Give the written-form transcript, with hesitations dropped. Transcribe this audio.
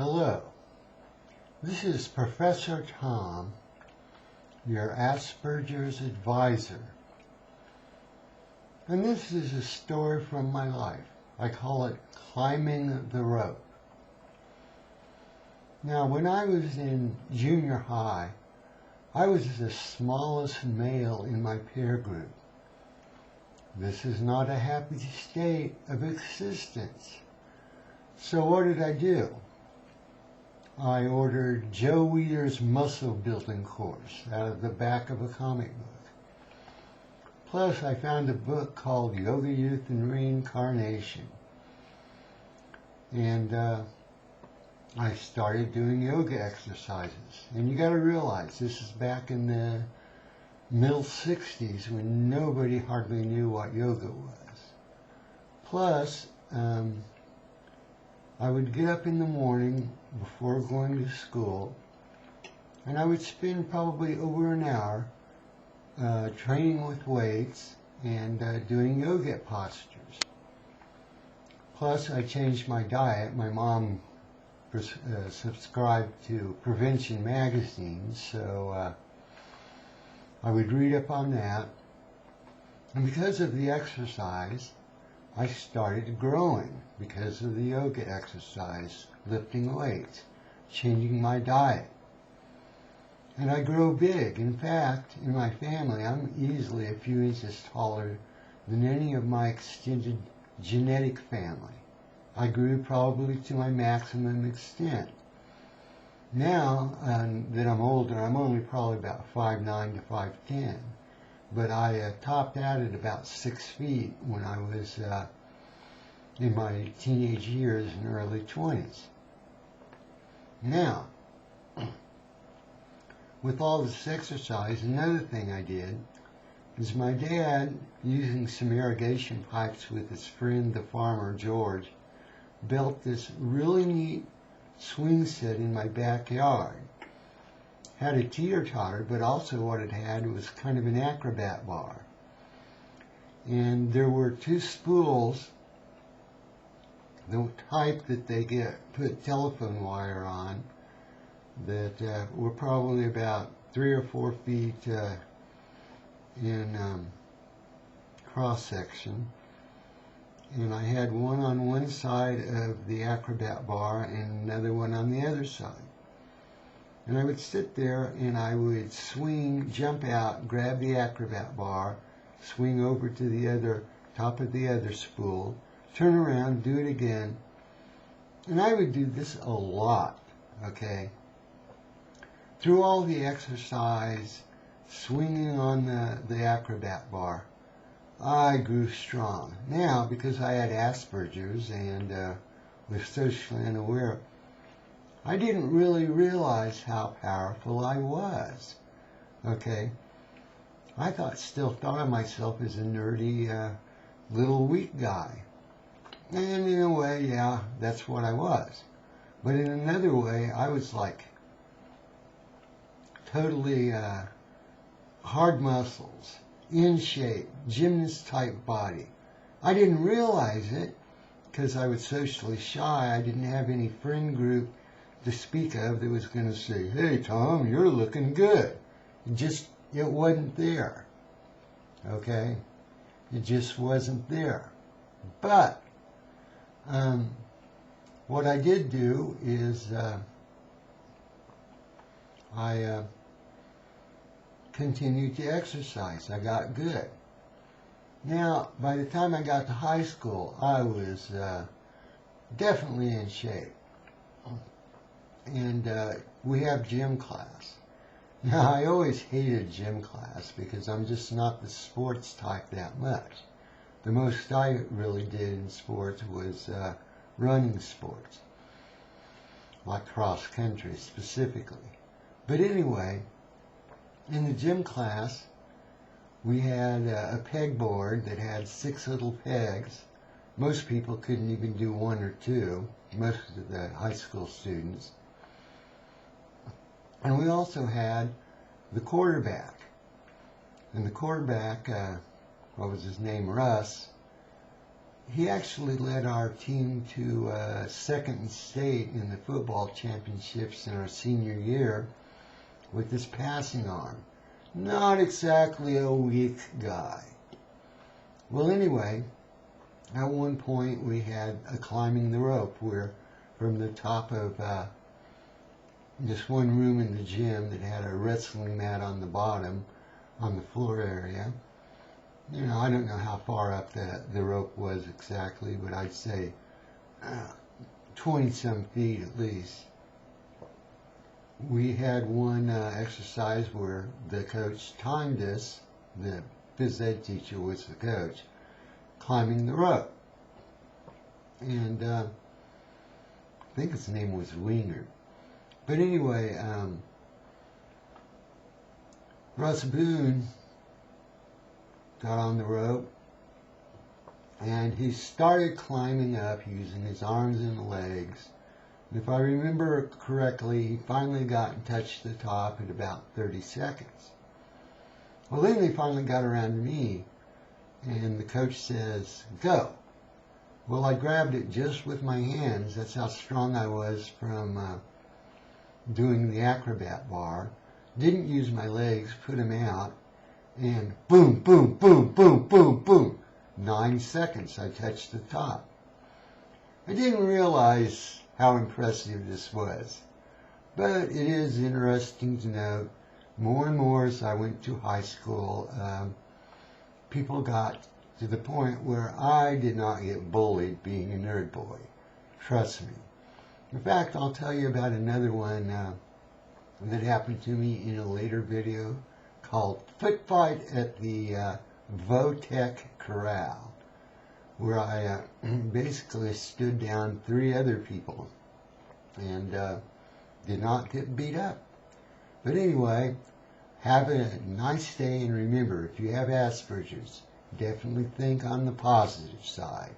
Hello, this is Professor Tom, your Asperger's advisor. And this is a story from my life. I call it Climbing the Rope. Now, when I was in junior high, I was the smallest male in my peer group. This is not a happy state of existence. So what did I do? I ordered Joe Weider's muscle building course out of the back of a comic book. Plus, I found a book called Yoga, Youth, and Reincarnation. And I started doing yoga exercises. And you got to realize, this is back in the middle 60s when nobody hardly knew what yoga was. Plus, I would get up in the morning before going to school, and I would spend probably over an hour training with weights and doing yoga postures. Plus, I changed my diet. My mom subscribed to Prevention magazine, so I would read up on that. And because of the exercise, I started growing because of the yoga exercise, lifting weights, changing my diet. And I grow big. In fact, in my family, I'm easily a few inches taller than any of my extended genetic family. I grew probably to my maximum extent. Now that I'm older, I'm only probably about 5'9" to 5'10". But I topped out at about 6 feet when I was in my teenage years and early 20s. Now, with all this exercise, another thing I did is my dad, using some irrigation pipes with his friend the farmer George, built this really neat swing set in my backyard. Had a teeter-totter, but also what it had was kind of an acrobat bar. And there were two spools, the type that they put telephone wire on, that were probably about 3 or 4 feet in cross-section. And I had one on one side of the acrobat bar and another one on the other side. And I would sit there and I would swing, jump out, grab the acrobat bar, swing over to the other top of the other spool, turn around, do it again. And I would do this a lot, okay? Through all the exercise, swinging on the acrobat bar, I grew strong. Now, because I had Asperger's and was socially unaware, I didn't really realize how powerful I was, okay? I still thought of myself as a nerdy, little weak guy. And in a way, yeah, that's what I was. But in another way, I was like totally hard muscles, in shape, gymnast-type body. I didn't realize it because I was socially shy. I didn't have any friend group to speak of that was going to say, "Hey, Tom, you're looking good." It wasn't there, okay? It just wasn't there. But what I did do is I continued to exercise. I got good. Now, by the time I got to high school, I was definitely in shape. And we have gym class. Now, I always hated gym class because I'm just not the sports type that much. The most I really did in sports was running sports, like cross country specifically. But anyway, in the gym class, we had a pegboard that had 6 little pegs. Most people couldn't even do 1 or 2, most of the high school students. And we also had the quarterback. And the quarterback, what was his name, Russ, he actually led our team to second in state in the football championships in our senior year with his passing arm. Not exactly a weak guy. Well, anyway, at one point we had a climbing the rope where from the top of this one room in the gym that had a wrestling mat on the bottom, on the floor area. You know, I don't know how far up the rope was exactly, but I'd say 20-some feet at least. We had one exercise where the coach timed us, the phys ed teacher was the coach, climbing the rope. And I think his name was Wiener. But anyway, Russ Boone got on the rope and he started climbing up using his arms and legs. And if I remember correctly, he finally got and touched the top at about 30 seconds. Well, then they finally got around to me and the coach says, "Go." Well, I grabbed it just with my hands. That's how strong I was from doing the acrobat bar. Didn't use my legs, put them out, and boom, boom, boom, boom, boom, boom. 9 seconds I touched the top. I didn't realize how impressive this was, but it is interesting to note more and more as I went to high school, people got to the point where I did not get bullied being a nerd boy. Trust me. In fact, I'll tell you about another one that happened to me in a later video called Foot Fight at the Votech Corral, where I basically stood down 3 other people and did not get beat up. But anyway, have a nice day, and remember, if you have Asperger's, definitely think on the positive side.